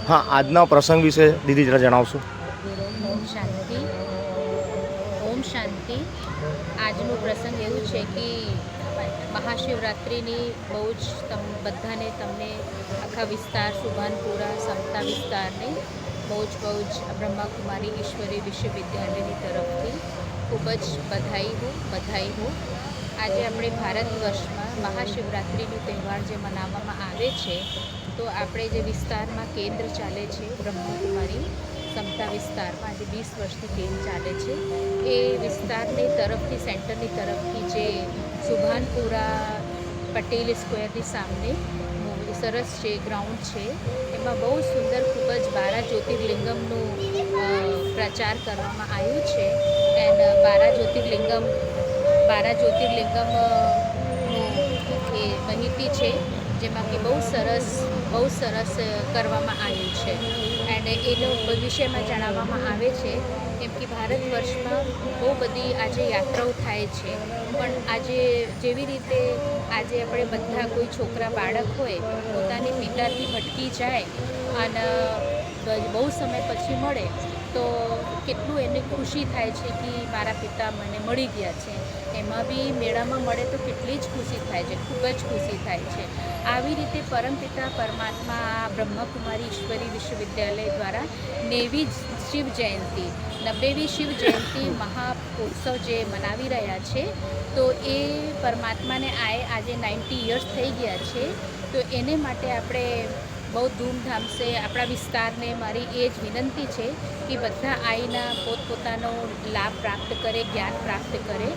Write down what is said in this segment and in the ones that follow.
હા, આજના પ્રસંગ વિશે દીદી જરા જણાવશો. ઓમ શાંતિ. ઓમ શાંતિ. આજનો પ્રસંગ એવું છે કે મહાશિવરાત્રિની બહુ જ તમને આખા વિસ્તાર સુભાનપુરા સમતા વિસ્તારને બહુ જ બ્રહ્માકુમારી ઈશ્વરી વિશ્વવિદ્યાલયની તરફથી ખૂબ જ બધાઈ હો. આજે આપણે ભારત વર્ષમાં મહાશિવરાત્રિનો તહેવાર જે મનાવવામાં આવે છે, તો આપણે જે વિસ્તારમાં કેન્દ્ર ચાલે છે બ્રહ્માકુમારી સમતા વિસ્તારમાં આજે 20 વર્ષથી કેન્દ્ર ચાલે છે, એ વિસ્તારની તરફથી સેન્ટરની તરફથી જે સુભાનપુરા પટેલ સ્ક્વેરની સામે સરસ છે ગ્રાઉન્ડ છે, એમાં બહુ સુંદર ખૂબ જ 12 જ્યોતિર્લિંગમનું પ્રચાર કરવામાં આવ્યું છે. એન્ડ 12 જ્યોતિર્લિંગમનું એ માહિતી છે, જેમાં કે બહુ સરસ કરવામાં આવ્યું છે. એન્ડ એનો વિષયમાં જણાવવામાં આવે છે કેમ કે ભારત વર્ષમાં બહુ બધી આજે યાત્રાઓ થાય છે, પણ આજે જેવી રીતે આજે આપણે બધા કોઈ છોકરા બાળક હોય પોતાની પિતાથી ભટકી જાય અને બહુ સમય પછી મળે તો કેટલું એને ખુશી થાય છે કે મારા પિતા મને મળી ગયા છે. એમાં બી મેળામાં મળે તો કેટલી જ ખુશી થાય છે, ખૂબ જ ખુશી થાય છે. આવી રીતે પરમપિતા પરમાત્મા આ બ્રહ્માકુમારી ઈશ્વરી વિશ્વવિદ્યાલય દ્વારા 90મી શિવ જયંતિ 90મી શિવ જયંતિ મહાઉત્સવ જે મનાવી રહ્યા છે, તો એ પરમાત્માને આજે 90 યર્સ થઈ ગયા છે. તો એને માટે આપણે બહુ ધૂમધામ છે આપણા વિસ્તારને મારી એ જ વિનંતી છે કે બધા આઈના પોતપોતાનો લાભ પ્રાપ્ત કરે, જ્ઞાન પ્રાપ્ત કરે.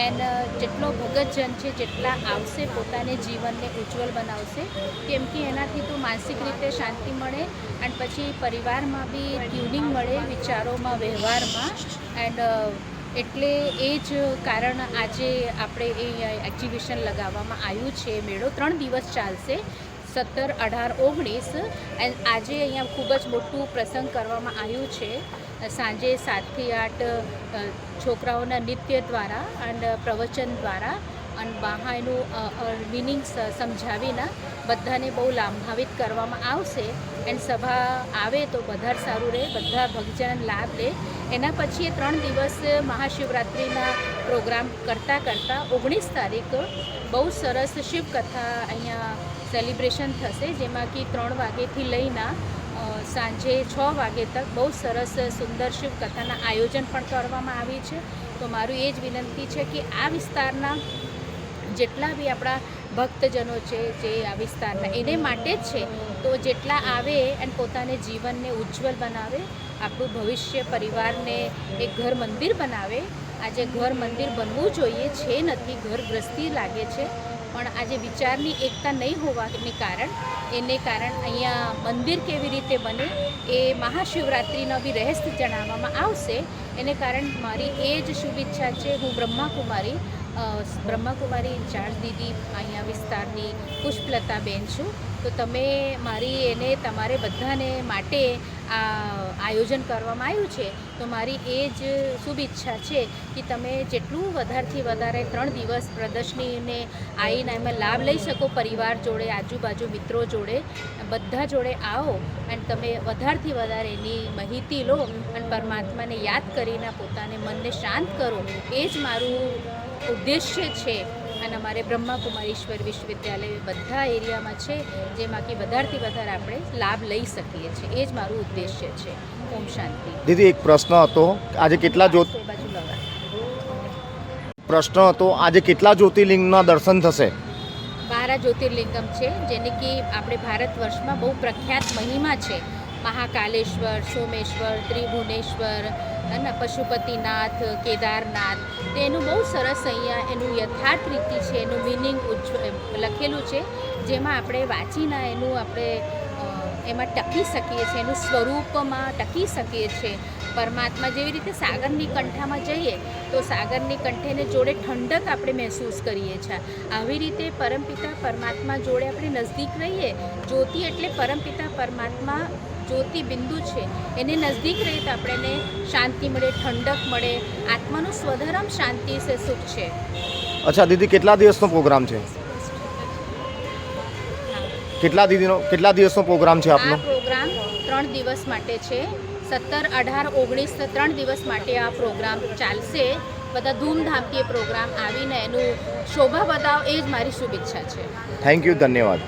એન્ડ જેટલો ભગતજન છે જેટલા આવશે પોતાને જીવનને ઉજ્જવલ બનાવશે, કેમ કે એનાથી તો માનસિક રીતે શાંતિ મળે અને પછી પરિવારમાં બી ટ્યુનિંગ મળે, વિચારોમાં, વ્યવહારમાં. એન્ડ એટલે એ જ કારણ આજે આપણે એ એક્ઝિબિશન લગાવવામાં આવ્યું છે. મેળો 3 દિવસ ચાલશે, 17, 18, 19. એન્ડ આજે અહીંયા ખૂબ જ મોટું પ્રસંગ કરવામાં આવ્યું છે. સાંજે 7 થી 8 છોકરાઓના નૃત્ય દ્વારા અને પ્રવચન દ્વારા અને બહારનું મિનિંગ સમજાવીને બધાને બહુ લાભાન્વિત કરવામાં આવશે. એન્ડ સભા આવે તો વધારે સારું રહે, બધા ભક્તજન લાભ લે. એના પછી 3 દિવસ મહાશિવરાત્રિના પ્રોગ્રામ કરતાં 19 તારીખ બહુ સરસ શિવકથા અહીંયા સેલિબ્રેશન થશે, જેમાં કે 3 વાગ્યાથી લઈને સાંજે 6 વાગ્યા તક બહુ સરસ સુંદર શિવકથાના આયોજન પણ કરવામાં આવી છે. તો મારું એ જ વિનંતી છે કે આ વિસ્તારના જેટલા બી આપણા ભક્તજનો છે જે આ વિસ્તારના એને માટે જ છે, તો જેટલા આવે અને પોતાને જીવનને ઉજ્જવલ બનાવે, આપણું ભવિષ્ય પરિવારને એક ઘર મંદિર બનાવે. આજે ઘર મંદિર બનવું જોઈએ છે, નથી ઘર ગ્રસ્તી લાગે છે, પણ આજે વિચારની એકતા નહીં હોવાને કારણ અહીંયા મંદિર કેવી રીતે બને એ મહાશિવરાત્રિના બી રહસ્ય જણાવવામાં આવશે. એને કારણ મારી એ જ શુભેચ્છા છે. હું બ્રહ્માકુમારી ઇન્ચાર્જ દીદી અહીંયા વિસ્તારની પુષ્પલતાબેન છું. તો તમે તમારે બધાને માટે આ આયોજન કરવામાં આવ્યું છે, તો મારી એ જ શુભેચ્છા છે કે તમે જેટલું વધારેથી વધારે 3 દિવસ પ્રદર્શનીને આવીને એમાં લાભ લઈ શકો, પરિવાર જોડે, આજુબાજુ મિત્રો જોડે, બધા જોડે આવો અને તમે વધારેથી વધારે એની માહિતી લો અને પરમાત્માને યાદ કરીને પોતાને મનને શાંત કરો. એ જ મારું ઉદ્દેશ્ય છે. અને અમારે બ્રહ્માકુમારી ઈશ્વર વિશ્વવિદ્યાલય બધા એરિયામાં છે, જેમાં કે વધારેથી વધારે આપણે લાભ લઈ શકીએ છીએ. એ જ મારું ઉદ્દેશ્ય છે. ઓમ શાંતિ. દીદી, એક પ્રશ્ન હતો, આજે કેટલા જ્યોતિર્લિંગના દર્શન થશે? 12 જ્યોતિર્લિંગમ છે, જેને કે આપણે ભારત વર્ષમાં બહુ પ્રખ્યાત મહિમા છે. મહાકાલેશ્વર, સોમેશ્વર, ત્રિભુવનેશ્વર અને પશુપતિનાથ, કેદારનાથ. તો એનું બહુ સરસ અહીંયા એનું યથાર્થ રીતિ છે, એનું મિનિંગ લખેલું છે, જેમાં આપણે વાંચીને એમાં ટકી શકીએ છીએ, એનું સ્વરૂપમાં ટકી શકીએ છીએ. પરમાત્મા જેવી રીતે સાગરની કંઠામાં જઈએ તો સાગરની કંઠેને જોડે ઠંડક આપણે મહેસૂસ કરીએ છીએ, આવી રીતે પરમપિતા પરમાત્મા જોડે આપણે નજદીક રહીએ. જ્યોતિ એટલે પરમપિતા પરમાત્મા જ્યોતિ બિંદુ છે, એને નજદીક રહીએ તો આપણને શાંતિ મળે, ઠંડક મળે, આત્માનું સ્વધર્મ શાંતિ છે, સુખ છે. અચ્છા દીદી, કેટલા દિવસનો પ્રોગ્રામ છે? કેટલા દિવસનો પ્રોગ્રામ છે આપનો? આ પ્રોગ્રામ 3 દિવસ માટે છે. 17, 18, 19 3 દિવસ માટે આ પ્રોગ્રામ ચાલશે. બધા ધૂમધામથી એ પ્રોગ્રામ આવીને એનું શોભા બતાવો એ જ મારી શુભેચ્છા છે. થેન્ક યુ, ધન્યવાદ.